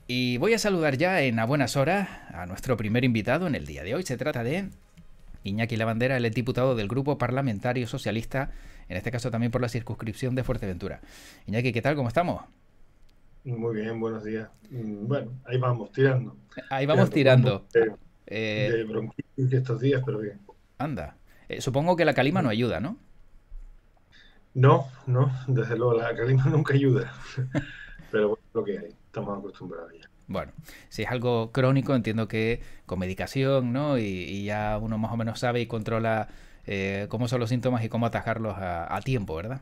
Y voy a saludar ya en a buenas horas a nuestro primer invitado en el día de hoy. Se trata de Iñaki Lavandera, el diputado del Grupo Parlamentario Socialista, en este caso también por la circunscripción de Fuerteventura. Iñaki, ¿qué tal? ¿Cómo estamos? Muy bien, buenos días. Bueno, ahí vamos, tirando, Ahí vamos tirando con un poco tirando. de bronquitis estos días, pero bien. Anda. Supongo que la calima no ayuda, ¿no? No, no, desde luego la calima nunca ayuda, pero bueno, lo que hay, estamos acostumbrados ya. Bueno, si es algo crónico, entiendo que con medicación, ¿no? Y ya uno más o menos sabe y controla cómo son los síntomas y cómo atajarlos a tiempo, ¿verdad?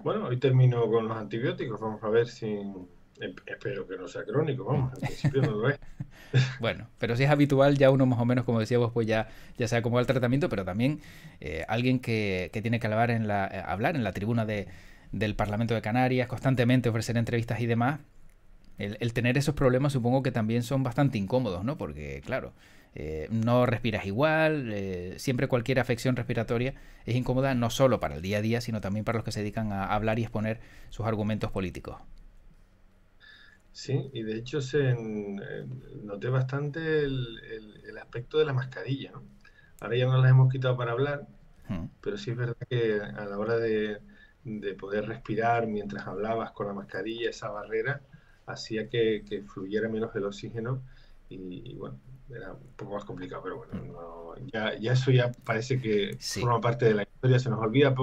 Bueno, hoy termino con los antibióticos, vamos a ver si, espero que no sea crónico, vamos, en principio no lo es. Bueno, pero si es habitual, ya uno más o menos, como decíamos, pues ya sabe cómo va el tratamiento, pero también alguien que tiene que hablar en la tribuna del Parlamento de Canarias, constantemente ofrecer entrevistas y demás, el tener esos problemas supongo que también son bastante incómodos, ¿no? Porque, claro, no respiras igual, siempre cualquier afección respiratoria es incómoda no solo para el día a día, sino también para los que se dedican a hablar y exponer sus argumentos políticos. Sí, y de hecho noté bastante el aspecto de la mascarilla, ¿no? Ahora ya no las hemos quitado para hablar, Hmm. pero sí es verdad que a la hora de poder respirar mientras hablabas con la mascarilla, esa barrera hacía que fluyera menos el oxígeno y, bueno, era un poco más complicado, pero bueno, ya eso ya parece que Sí. forma parte de la historia, se nos olvida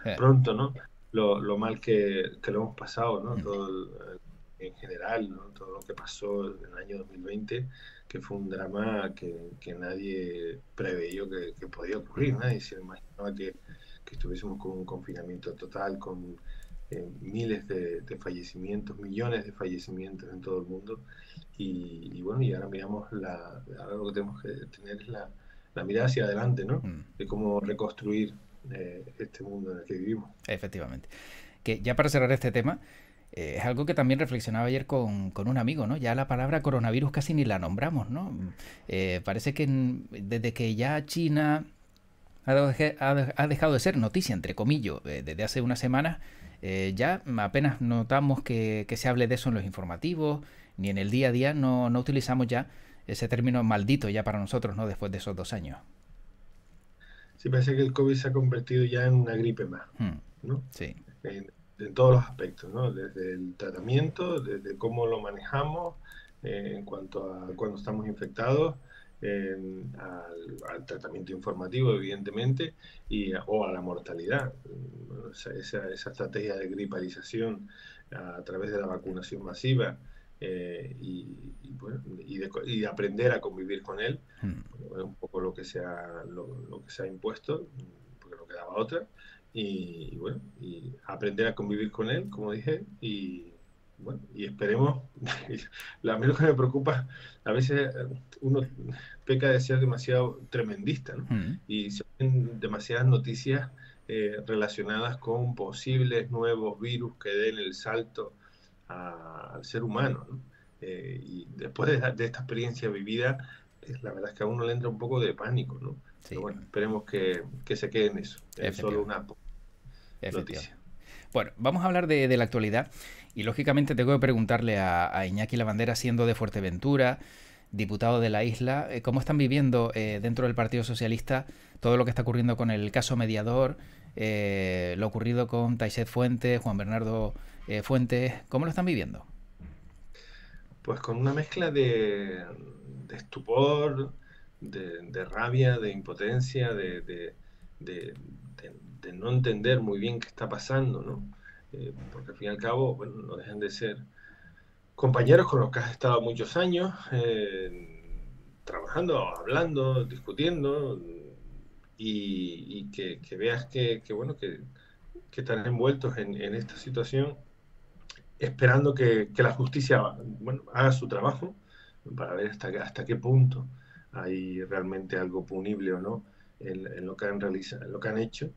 Eh, pronto, ¿no? Lo mal que lo hemos pasado, ¿no? hmm. En general, ¿no? Todo lo que pasó en el año 2020, que fue un drama que nadie preveyó que podía ocurrir, nadie se imaginaba que estuviésemos con un confinamiento total, con miles de fallecimientos, millones de fallecimientos en todo el mundo. Y bueno, y ahora miramos, ahora lo que tenemos que tener es la mirada hacia adelante, ¿no? Hmm. De cómo reconstruir este mundo en el que vivimos. Efectivamente. Que ya para cerrar este tema, es algo que también reflexionaba ayer con un amigo, ¿no? Ya la palabra coronavirus casi ni la nombramos, ¿no? Parece que desde que ya China ha dejado de ser noticia, entre comillas, desde hace unas semanas, ya apenas notamos que se hable de eso en los informativos, ni en el día a día no utilizamos ya ese término maldito ya para nosotros, ¿no? Después de esos 2 años. Sí, parece que el COVID se ha convertido ya en una gripe más, Hmm. ¿no? Sí. En todos los aspectos, ¿no? Desde el tratamiento, desde cómo lo manejamos, en cuanto a cuando estamos infectados, al tratamiento informativo, evidentemente, o a la mortalidad. Esa estrategia de gripalización a través de la vacunación masiva bueno, y aprender a convivir con él, Hmm. bueno, es un poco lo que se ha impuesto, porque no quedaba otra y bueno, y aprender a convivir con él, como dije, y bueno, y esperemos, a mí lo que me preocupa, a veces uno peca de ser demasiado tremendista, ¿no? Hmm. Y se ven demasiadas noticias relacionadas con posibles nuevos virus que den el salto al ser humano, ¿no? Y después de esta experiencia vivida, la verdad es que a uno le entra un poco de pánico, ¿no? Pero Sí, bueno, esperemos que se quede en eso, en solo efectivamente. una Efectivamente. noticia. Bueno, vamos a hablar de la actualidad y lógicamente tengo que preguntarle a Iñaki Lavandera, siendo de Fuerteventura, diputado de la isla, cómo están viviendo dentro del Partido Socialista todo lo que está ocurriendo con el caso mediador, lo ocurrido con Taiset Fuentes, Juan Bernardo Fuentes, ¿cómo lo están viviendo? Pues con una mezcla de estupor, de rabia, de impotencia, de, de no entender muy bien qué está pasando, ¿no? Porque al fin y al cabo, bueno, no dejan de ser compañeros con los que has estado muchos años, trabajando, hablando, discutiendo, y que veas bueno, que están envueltos en esta situación esperando que la justicia, bueno, haga su trabajo para ver hasta qué punto hay realmente algo punible o no en lo que han realizado, en lo que han hecho,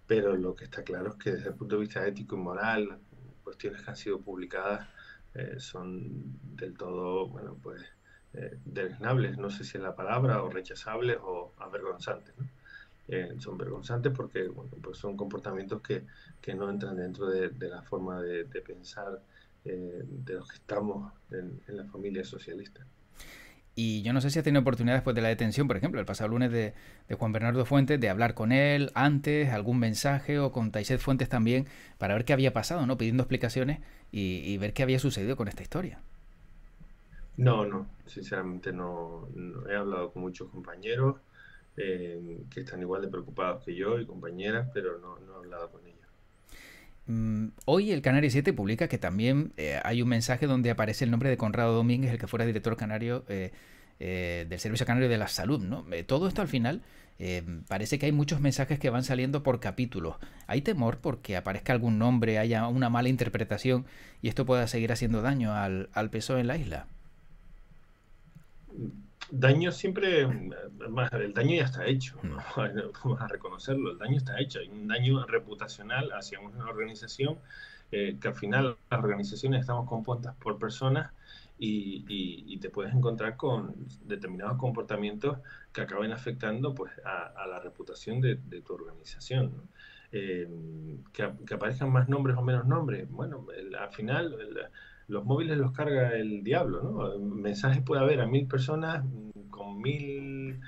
pero lo que está claro es que desde el punto de vista ético y moral, cuestiones que han sido publicadas son del todo, bueno, pues deleznables, no sé si es la palabra, o rechazables o avergonzantes, ¿no? Son vergonzantes porque bueno, pues son comportamientos que no entran dentro de la forma de pensar de los que estamos en la familia socialista. Y yo no sé si has tenido oportunidad después de la detención, por ejemplo, el pasado lunes de Juan Bernardo Fuentes, de hablar con él antes, algún mensaje, o con Taisez Fuentes también, para ver qué había pasado, ¿no? Pidiendo explicaciones y ver qué había sucedido con esta historia. No, no, sinceramente no, he hablado con muchos compañeros que están igual de preocupados que yo y compañeras, pero no he hablado con ellos. Hoy el Canario 7 publica que también hay un mensaje donde aparece el nombre de Conrado Domínguez, el que fuera director canario del Servicio Canario de la Salud, ¿no? Todo esto al final parece que hay muchos mensajes que van saliendo por capítulos. ¿Hay temor porque aparezca algún nombre, haya una mala interpretación y esto pueda seguir haciendo daño al PSOE en la isla? Daño siempre, más, el daño ya está hecho, ¿no? Vamos a reconocerlo, el daño está hecho, hay un daño reputacional hacia una organización que al final las organizaciones estamos compuestas por personas y te puedes encontrar con determinados comportamientos que acaben afectando pues a la reputación de tu organización, ¿no? Que aparezcan más nombres o menos nombres, bueno, al final los móviles los carga el diablo, ¿no? Mensajes puede haber a 1000 personas con 1000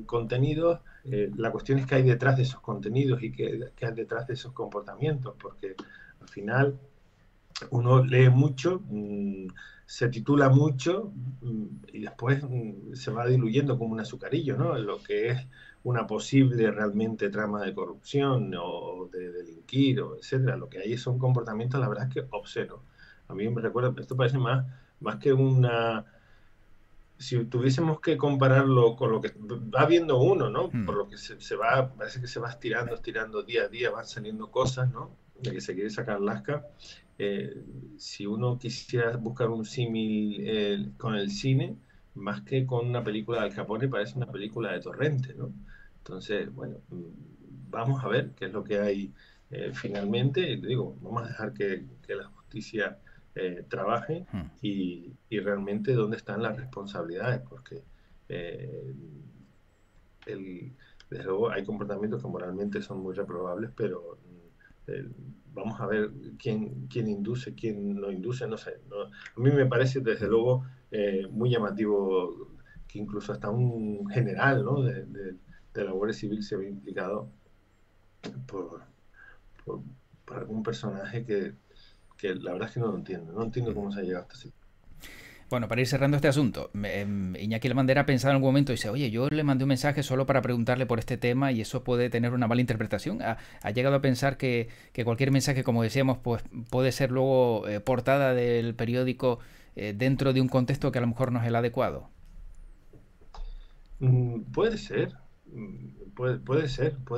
contenidos. La cuestión es que hay detrás de esos contenidos y que hay detrás de esos comportamientos, porque al final uno lee mucho, se titula mucho y después se va diluyendo como un azucarillo, ¿no? En lo que es una posible realmente trama de corrupción o de delinquir, o etcétera. Lo que hay son comportamientos, la verdad es que obscenos. A mí me recuerda, esto parece más que una, si tuviésemos que compararlo con lo que va viendo uno, ¿no? Por lo que se va, parece que se va estirando día a día, van saliendo cosas, ¿no? De que se quiere sacar lasca. Si uno quisiera buscar un símil con el cine, más que con una película de Al Capone, parece una película de Torrente, ¿no? Entonces, bueno, vamos a ver qué es lo que hay finalmente. Y te digo, vamos a dejar que la justicia trabaje y realmente dónde están las responsabilidades, porque eh, el, desde luego hay comportamientos que moralmente son muy reprobables, pero eh, vamos a ver quién induce, quién no induce, no sé. No, a mí me parece desde luego muy llamativo que incluso hasta un general, ¿no? de la Guardia Civil se ve implicado por, por, por algún personaje que la verdad es que no lo entiendo, no entiendo cómo se ha llegado hasta así. Bueno, para ir cerrando este asunto, Iñaki Lamandera ha pensado en algún momento y dice, oye, yo le mandé un mensaje solo para preguntarle por este tema y eso puede tener una mala interpretación. ¿Ha llegado a pensar que cualquier mensaje, como decíamos, pues puede ser luego portada del periódico dentro de un contexto que a lo mejor no es el adecuado? Puede ser, puede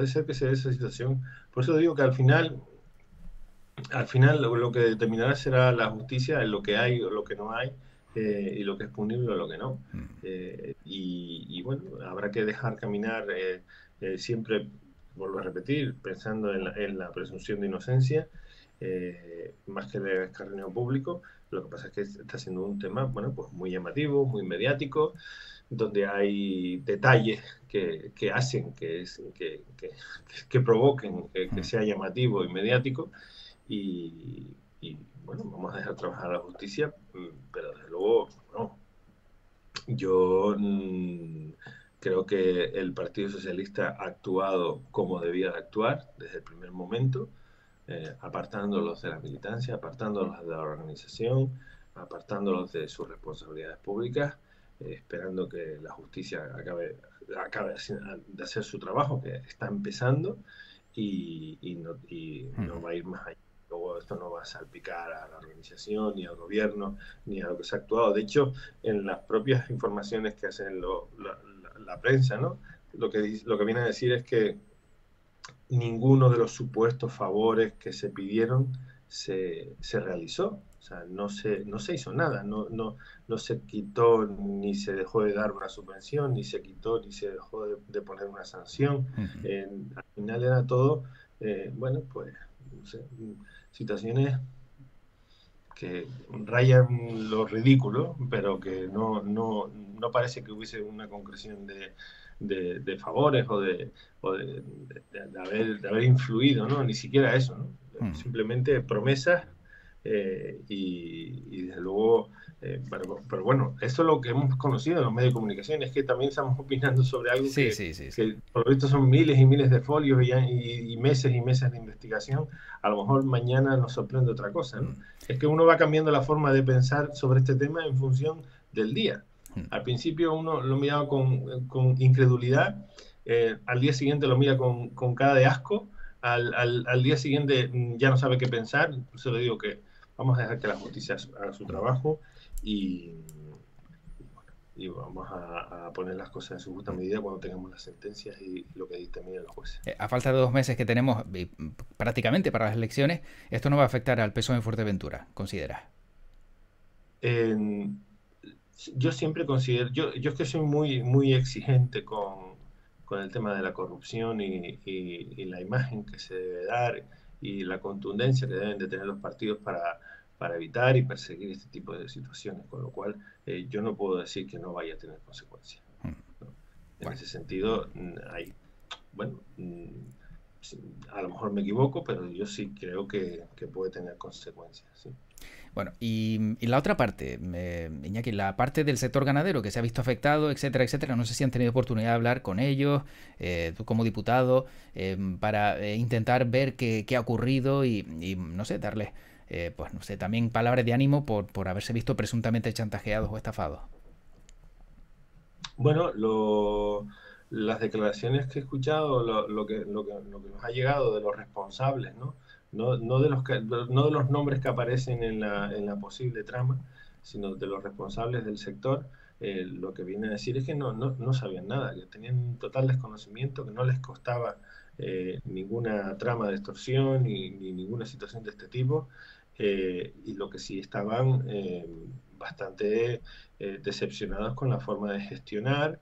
ser que sea esa situación. Por eso digo que al final lo que determinará será la justicia en lo que hay o lo que no hay, y lo que es punible o lo que no. Y bueno, habrá que dejar caminar siempre, vuelvo a repetir, pensando en la presunción de inocencia, más que el escarnio público. Lo que pasa es que está siendo un tema, bueno, pues muy llamativo, muy mediático, donde hay detalles que hacen que provoquen que sea llamativo y mediático y, bueno, vamos a dejar trabajar a la justicia, pero desde luego, no. Yo creo que el Partido Socialista ha actuado como debía de actuar desde el primer momento, apartándolos de la militancia, apartándolos de la organización, apartándolos de sus responsabilidades públicas, esperando que la justicia acabe de hacer su trabajo, que está empezando, y no va a ir más allá. Luego esto no va a salpicar a la organización, ni al gobierno, ni a lo que se ha actuado. De hecho, en las propias informaciones que hacen la prensa, ¿no? Lo que viene a decir es que ninguno de los supuestos favores que se pidieron se realizó. O sea, no se hizo nada, no se quitó ni se dejó de dar una subvención, ni se quitó ni se dejó de poner una sanción. Al final era todo, bueno, pues, no sé, situaciones que rayan lo ridículo, pero que no parece que hubiese una concreción de favores o de haber influido, ¿no? Ni siquiera eso, ¿no? Simplemente promesas, y desde luego, pero bueno, eso es lo que hemos conocido en los medios de comunicación, es que también estamos opinando sobre algo Sí, sí, sí, sí. que por lo visto son miles y miles de folios y meses y meses de investigación. A lo mejor mañana nos sorprende otra cosa, ¿no? Mm, Es que uno va cambiando la forma de pensar sobre este tema en función del día. mm. Al principio uno lo miraba con incredulidad, al día siguiente lo mira con cara de asco, al día siguiente ya no sabe qué pensar. Entonces le digo que vamos a dejar que la justicia haga su trabajo y, y vamos a poner las cosas en su justa medida cuando tengamos las sentencias y lo que dictaminen los jueces. A falta de 2 meses que tenemos prácticamente para las elecciones, esto no va a afectar al PSOE en Fuerteventura, ¿consideras? En, yo siempre considero, yo es que soy muy exigente con el tema de la corrupción y la imagen que se debe dar y la contundencia que deben de tener los partidos para evitar y perseguir este tipo de situaciones, con lo cual yo no puedo decir que no vaya a tener consecuencias, ¿no? En Bueno, ese sentido, hay, bueno, a lo mejor me equivoco, pero yo sí creo que puede tener consecuencias, ¿sí? bueno, y la otra parte, Iñaki, la parte del sector ganadero que se ha visto afectado, etcétera, etcétera, no sé si han tenido oportunidad de hablar con ellos, tú como diputado, para intentar ver qué ha ocurrido y, no sé, darles, pues no sé, también palabras de ánimo por haberse visto presuntamente chantajeados o estafados. Bueno, las declaraciones que he escuchado, lo que nos ha llegado de los responsables, ¿no? No de no de los nombres que aparecen en la posible trama, sino de los responsables del sector, lo que viene a decir es que no sabían nada, que tenían un total desconocimiento, que no les costaba ninguna trama de extorsión ni ninguna situación de este tipo, y lo que sí estaban bastante decepcionados con la forma de gestionar,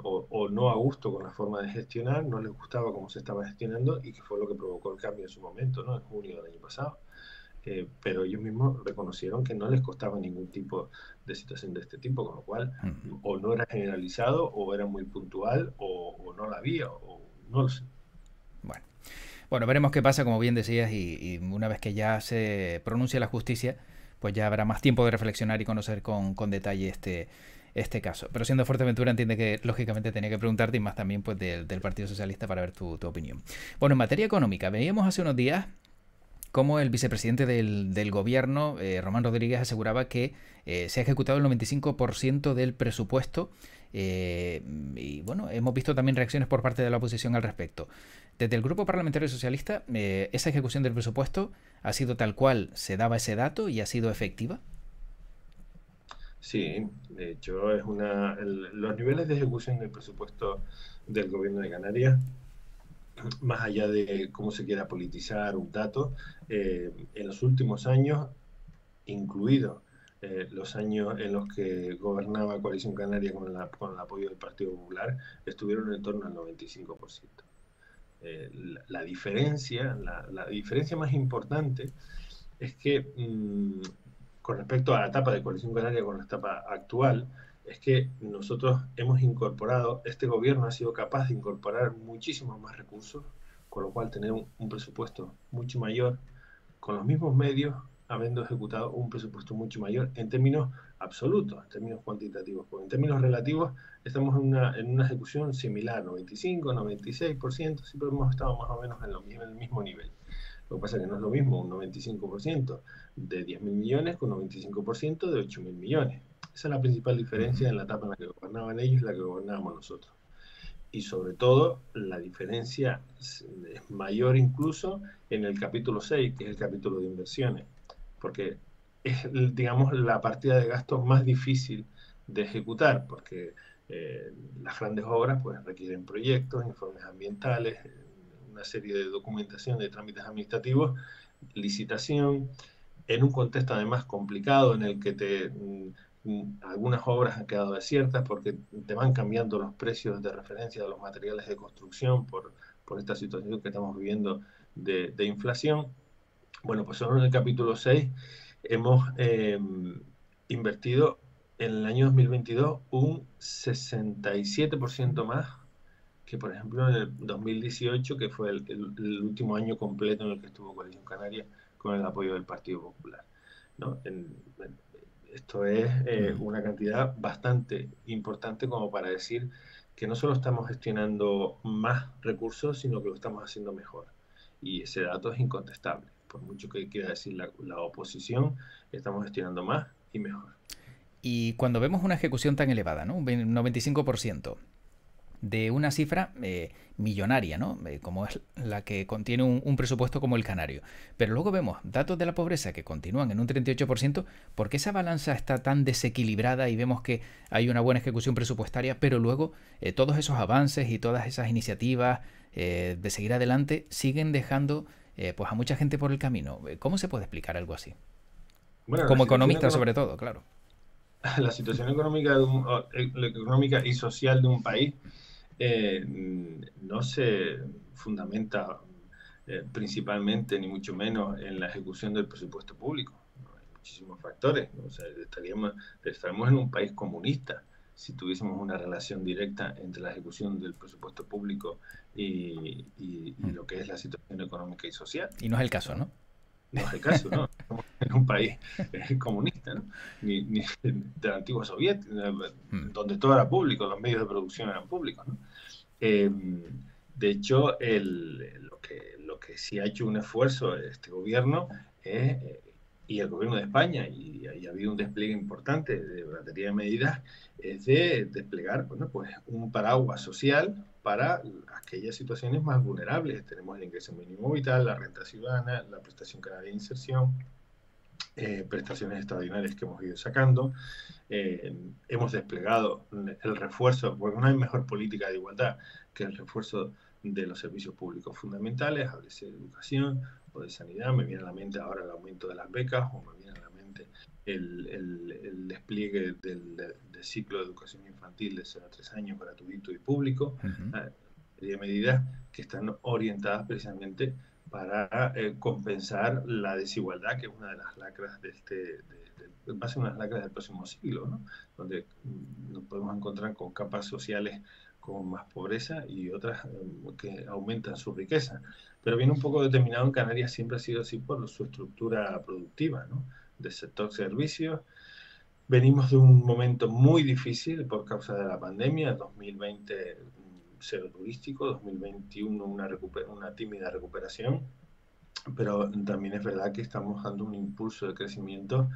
o no a gusto con la forma de gestionar, no les gustaba cómo se estaba gestionando y que fue lo que provocó el cambio en su momento, ¿no? En junio del año pasado. Pero ellos mismos reconocieron que no les costaba ningún tipo de situación de este tipo, con lo cual o no era generalizado, o era muy puntual, o no la había, o no lo sé. Bueno. Bueno, veremos qué pasa, como bien decías, y una vez que ya se pronuncie la justicia, pues ya habrá más tiempo de reflexionar y conocer con detalle este caso. Pero siendo Fuerteventura, entiende que lógicamente tenía que preguntarte y más también pues del Partido Socialista para ver tu opinión. Bueno, en materia económica, veíamos hace unos días cómo el vicepresidente del gobierno, Román Rodríguez, aseguraba que se ha ejecutado el 95% del presupuesto. Y bueno, hemos visto también reacciones por parte de la oposición al respecto. Desde el Grupo Parlamentario Socialista, ¿esa ejecución del presupuesto ha sido tal cual se daba ese dato y ha sido efectiva? Sí, de hecho, los niveles de ejecución del presupuesto del gobierno de Canarias, más allá de cómo se quiera politizar un dato, en los últimos años, incluidos los años en los que gobernaba Coalición Canaria con el apoyo del Partido Popular, estuvieron en torno al 95%. La diferencia más importante es que con respecto a la etapa de Coalición Canaria con la etapa actual, es que nosotros hemos incorporado, este gobierno ha sido capaz de incorporar muchísimos más recursos, con lo cual tener un presupuesto mucho mayor, con los mismos medios, habiendo ejecutado un presupuesto mucho mayor en términos absolutos, en términos cuantitativos. Porque en términos relativos estamos en una ejecución similar, 95, 96%, siempre hemos estado más o menos en el mismo nivel. Lo que pasa es que no es lo mismo un 95% de 10.000 millones con un 95% de 8.000 millones. Esa es la principal diferencia en la etapa en la que gobernaban ellos y la que gobernábamos nosotros. Y sobre todo, la diferencia es mayor incluso en el capítulo 6, que es el capítulo de inversiones, porque es, digamos, la partida de gastos más difícil de ejecutar, porque las grandes obras pues requieren proyectos, informes ambientales, una serie de documentación de trámites administrativos, licitación, en un contexto además complicado en el que algunas obras han quedado desiertas porque te van cambiando los precios de referencia de los materiales de construcción por esta situación que estamos viviendo de inflación. Bueno, pues solo en el capítulo 6 hemos invertido en el año 2022 un 67% más que, por ejemplo, en el 2018, que fue el último año completo en el que estuvo Coalición Canaria con el apoyo del Partido Popular, ¿no? Esto es una cantidad bastante importante como para decir que no solo estamos gestionando más recursos, sino que lo estamos haciendo mejor. Y ese dato es incontestable. Por mucho que quiera decir la oposición, estamos gestionando más y mejor. Y cuando vemos una ejecución tan elevada, ¿no? Un 95%, de una cifra millonaria, ¿no? Como es la que contiene un presupuesto como el canario. Pero luego vemos datos de la pobreza que continúan en un 38%. ¿Por qué esa balanza está tan desequilibrada y vemos que hay una buena ejecución presupuestaria, pero luego todos esos avances y todas esas iniciativas de seguir adelante siguen dejando pues a mucha gente por el camino? ¿Cómo se puede explicar algo así? Bueno, Como economista, sobre todo, claro. La situación económica, económica y social de un país no se fundamenta principalmente, ni mucho menos, en la ejecución del presupuesto público. ¿No? Hay muchísimos factores, ¿no? O sea, estaríamos en un país comunista si tuviésemos una relación directa entre la ejecución del presupuesto público y lo que es la situación económica y social. Y no es el caso, ¿no? No es el caso, ¿no? Estamos en un país comunista, ¿no? Ni de la antigua soviética, donde todo era público, los medios de producción eran públicos, ¿no? De hecho, lo que sí ha hecho un esfuerzo este gobierno y el gobierno de España, y ha habido un despliegue importante de batería de medidas, es de desplegar, bueno, pues un paraguas social para aquellas situaciones más vulnerables. Tenemos el ingreso mínimo vital, la renta ciudadana, la prestación canaria de inserción, prestaciones extraordinarias que hemos ido sacando. Hemos desplegado el refuerzo, porque no hay mejor política de igualdad que el refuerzo de los servicios públicos fundamentales, háblese de educación o de sanidad. Me viene a la mente ahora el aumento de las becas, o me viene a la mente el despliegue del ciclo de educación infantil de 0 a 3 años gratuito y público. De medidas que están orientadas precisamente para compensar la desigualdad, que es una de las lacras va a ser una de las lacras del próximo siglo, ¿no? Donde nos podemos encontrar con capas sociales con más pobreza y otras que aumentan su riqueza. Pero viene un poco determinado en Canarias, siempre ha sido así por su estructura productiva, ¿no? Del sector servicios. Venimos de un momento muy difícil por causa de la pandemia, 2020 cero turístico, 2021 una tímida recuperación, pero también es verdad que estamos dando un impulso de crecimiento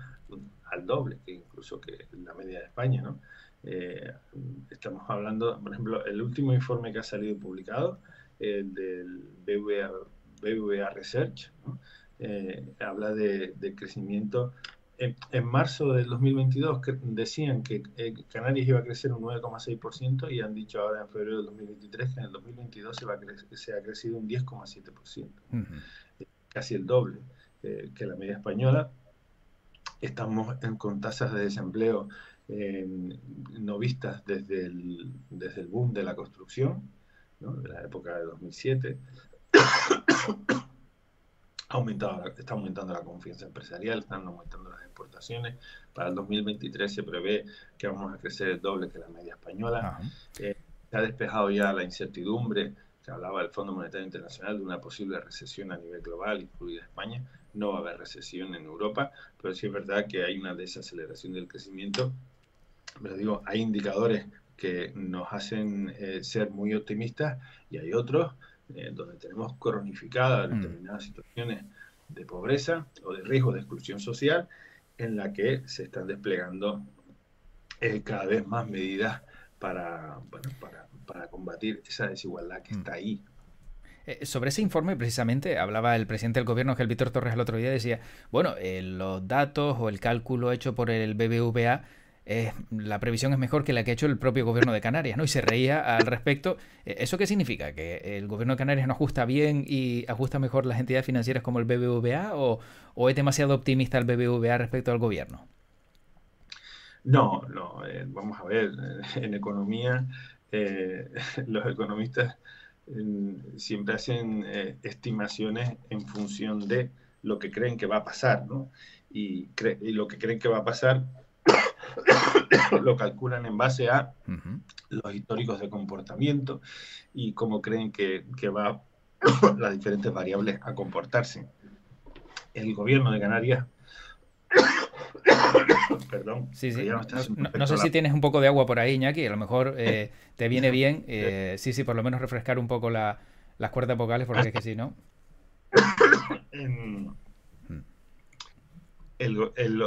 al doble que incluso que la media de España, ¿no? Estamos hablando, por ejemplo, el último informe que ha salido publicado, del BBVA Research, ¿no? Habla de crecimiento. En marzo del 2022 decían que Canarias iba a crecer un 9,6% y han dicho ahora en febrero del 2023 que en el 2022 se ha crecido un 10,7%. Casi el doble que la media española. Estamos con tasas de desempleo no vistas desde el boom de la construcción, ¿no? De la época de 2007. Está aumentando la confianza empresarial, están aumentando las exportaciones. Para el 2023 se prevé que vamos a crecer el doble que la media española. Se ha despejado ya la incertidumbre que hablaba el Fondo Monetario Internacional de una posible recesión a nivel global, incluida España. No va a haber recesión en Europa, pero sí es verdad que hay una desaceleración del crecimiento. Pero digo, hay indicadores que nos hacen ser muy optimistas y hay otros donde tenemos cronificadas determinadas situaciones de pobreza o de riesgo de exclusión social, en la que se están desplegando cada vez más medidas para combatir esa desigualdad que está ahí. Sobre ese informe, precisamente, hablaba el presidente del gobierno, Ángel Víctor Torres, el otro día, decía, bueno, los datos o el cálculo hecho por el BBVA, la previsión es mejor que la que ha hecho el propio gobierno de Canarias, ¿no? Y se reía al respecto. ¿Eso qué significa? ¿Que el gobierno de Canarias no ajusta bien y ajusta mejor las entidades financieras como el BBVA? ¿O es demasiado optimista el BBVA respecto al gobierno? No, vamos a ver, en economía los economistas siempre hacen estimaciones en función de lo que creen que va a pasar, ¿no? Y lo que creen que va a pasar lo calculan en base a los históricos de comportamiento y cómo creen que va las diferentes variables a comportarse. el gobierno de Canarias, perdón, Sí, pero sí. ya no está haciendo No sé efecto si tienes un poco de agua por ahí, Iñaki. A lo mejor te viene bien. eh, Sí, sí, por lo menos refrescar un poco las cuerdas vocales, porque es que si no. en- Mm.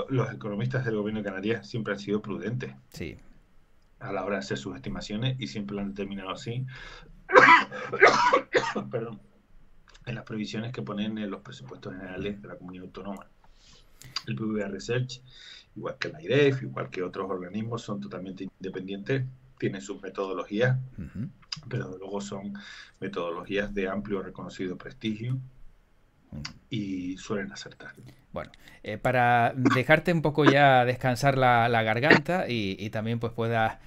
los economistas del gobierno de Canarias siempre han sido prudentes Sí. a la hora de hacer sus estimaciones y siempre lo han determinado así, perdón, en las previsiones que ponen en los presupuestos generales de la comunidad autónoma. El BBVA Research, igual que la IREF, igual que otros organismos, son totalmente independientes, tienen sus metodologías, Ujú. pero luego son metodologías de amplio reconocido prestigio Ujú. y suelen acertar. Bueno, para dejarte un poco ya descansar la garganta y también pues puedas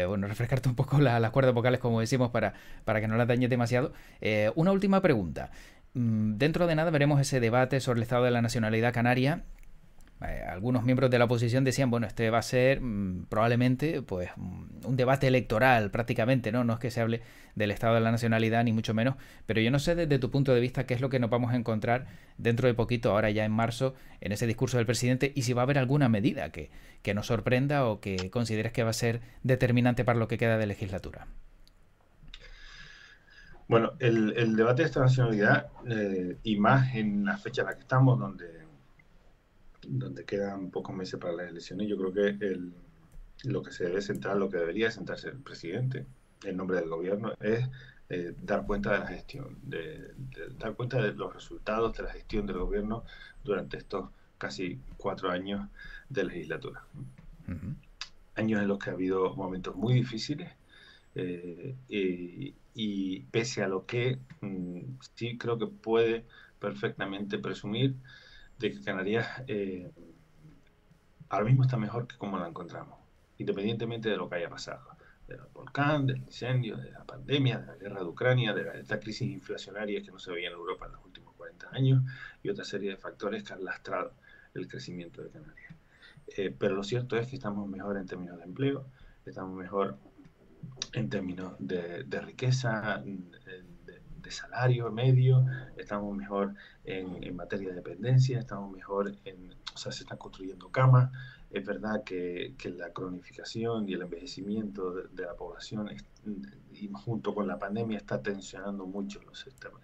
bueno, refrescarte un poco las cuerdas vocales, como decimos, para que no las dañes demasiado. Una última pregunta. Dentro de nada veremos ese debate sobre el estado de la nacionalidad canaria. Algunos miembros de la oposición decían, bueno, este va a ser probablemente pues un debate electoral prácticamente, ¿no? No es que se hable del estado de la nacionalidad ni mucho menos, pero yo no sé desde tu punto de vista qué es lo que nos vamos a encontrar dentro de poquito, ahora ya en marzo, en ese discurso del presidente, y si va a haber alguna medida que nos sorprenda o que consideres que va a ser determinante para lo que queda de legislatura. Bueno, el debate de esta nacionalidad, y más en la fecha en la que estamos, donde quedan pocos meses para las elecciones, yo creo que lo que se debe centrar, lo que debería sentarse el presidente en nombre del gobierno es dar cuenta de la gestión, de dar cuenta de los resultados de la gestión del gobierno durante estos casi 4 años de legislatura. Ujú. Años en los que ha habido momentos muy difíciles y pese a lo que sí creo que puede perfectamente presumir de que Canarias ahora mismo está mejor que como la encontramos, independientemente de lo que haya pasado, del volcán, del incendio, de la pandemia, de la guerra de Ucrania, de esta crisis inflacionaria que no se veía en Europa en los últimos 40 años y otra serie de factores que han lastrado el crecimiento de Canarias. Pero lo cierto es que estamos mejor en términos de empleo, estamos mejor en términos de riqueza, de salario medio, estamos mejor en materia de dependencia, estamos mejor o sea, se están construyendo camas. Es verdad que la cronificación y el envejecimiento de la población y junto con la pandemia está tensionando mucho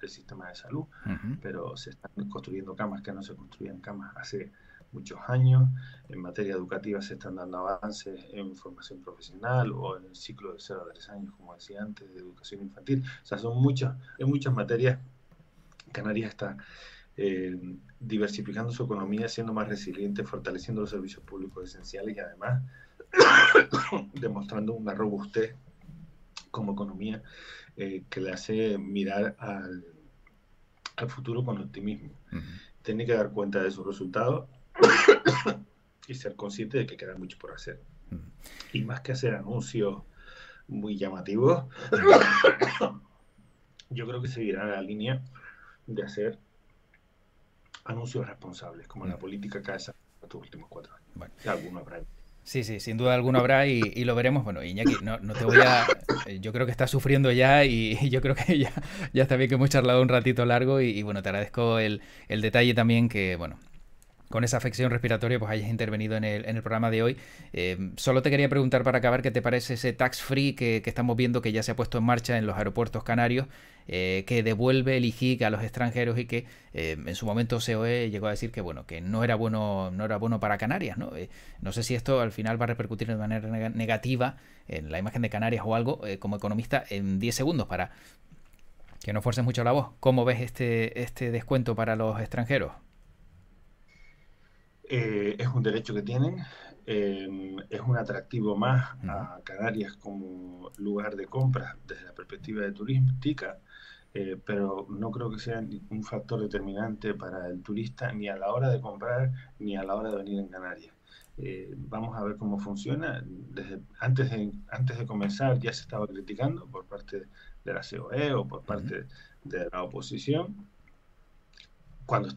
el sistema de salud, Ujú. pero se están construyendo camas que no se construían camas hace muchos años. En materia educativa se están dando avances en formación profesional o en el ciclo de 0 a 3 años, como decía antes, de educación infantil. O sea, en muchas materias. Canarias está diversificando su economía, siendo más resiliente, fortaleciendo los servicios públicos esenciales y además demostrando una robustez como economía que le hace mirar al futuro con optimismo. Ujú. Tiene que dar cuenta de sus resultados y ser consciente de que queda mucho por hacer. Ujú. Y más que hacer anuncios muy llamativos, yo creo que seguirá la línea de hacer anuncios responsables, como la Ujú. política que ha desarrollado estos últimos 4 años. Bueno. Y algunos habrá. Sí, sí, sin duda alguna habrá y lo veremos. Bueno, Iñaki, no te voy a... Yo creo que estás sufriendo ya y yo creo que ya está bien que hemos charlado un ratito largo y bueno, te agradezco el detalle también que, bueno, con esa afección respiratoria pues hayas intervenido en el programa de hoy. Solo te quería preguntar para acabar qué te parece ese tax free que estamos viendo que ya se ha puesto en marcha en los aeropuertos canarios, que devuelve el IJIC a los extranjeros y que en su momento COE llegó a decir que bueno, que no era bueno para Canarias, ¿no? No sé si esto al final va a repercutir de manera negativa en la imagen de Canarias o algo. Como economista, en 10 segundos para que no fuerces mucho la voz, ¿cómo ves este descuento para los extranjeros? Es un derecho que tienen, es un atractivo más Ujú. a Canarias como lugar de compra desde la perspectiva de turística, pero no creo que sea un factor determinante para el turista ni a la hora de comprar ni a la hora de venir en Canarias. Vamos a ver cómo funciona. Antes de comenzar ya se estaba criticando por parte de la COE o por Ujú. parte de la oposición. Cuando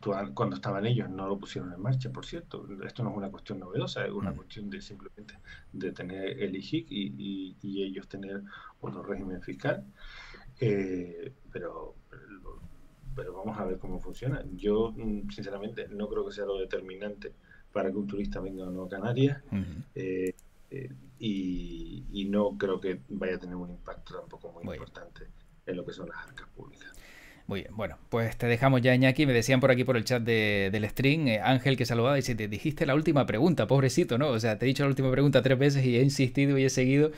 estaban ellos no lo pusieron en marcha, por cierto. Esto no es una cuestión novedosa, es una Ujú. cuestión de simplemente de tener el IJIC y ellos tener otro régimen fiscal. Pero pero vamos a ver cómo funciona. Yo, sinceramente, no creo que sea lo determinante para que un turista venga o no a Canarias. Ujú. eh, eh, y no creo que vaya a tener un impacto tampoco muy Muy bien. importante en lo que son las arcas públicas. Muy bien, bueno, pues te dejamos ya, Iñaki. Me decían por aquí por el chat del stream, Ángel que saludaba, y si te dijiste la última pregunta, pobrecito, ¿no? O sea, te he dicho la última pregunta 3 veces y he insistido y he seguido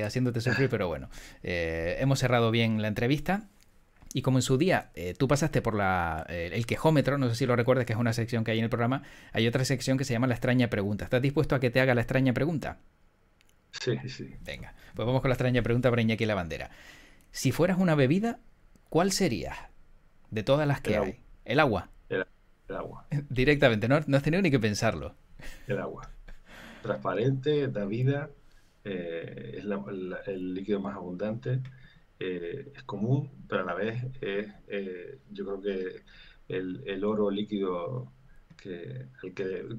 haciéndote sufrir, pero bueno, hemos cerrado bien la entrevista. Y como en su día tú pasaste por el quejómetro, no sé si lo recuerdas, que es una sección que hay en el programa, hay otra sección que se llama la extraña pregunta. ¿Estás dispuesto a que te haga la extraña pregunta? Sí, sí. Venga, pues vamos con la extraña pregunta para Iñaki la bandera. Si fueras una bebida, ¿cuál serías? De todas las El que agua, hay. El agua. el, el agua, Directamente, no has tenido ni que pensarlo. el agua. Transparente, da vida, es el líquido más abundante, es común, pero a la vez es, yo creo que el oro líquido que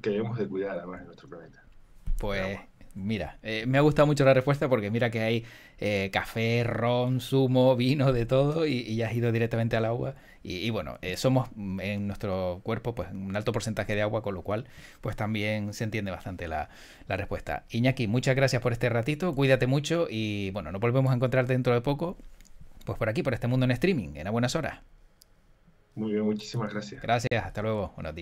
debemos de cuidar además en nuestro planeta, el Pues agua. mira, me ha gustado mucho la respuesta porque mira que hay café, ron, zumo, vino, de todo y has ido directamente al agua. Y bueno, somos en nuestro cuerpo pues un alto porcentaje de agua, con lo cual pues también se entiende bastante la respuesta. Iñaki, muchas gracias por este ratito, cuídate mucho y bueno, nos volvemos a encontrar dentro de poco, pues por aquí, por este mundo en streaming, en a buenas horas. Muy bien, muchísimas gracias. Gracias, hasta luego, buenos días.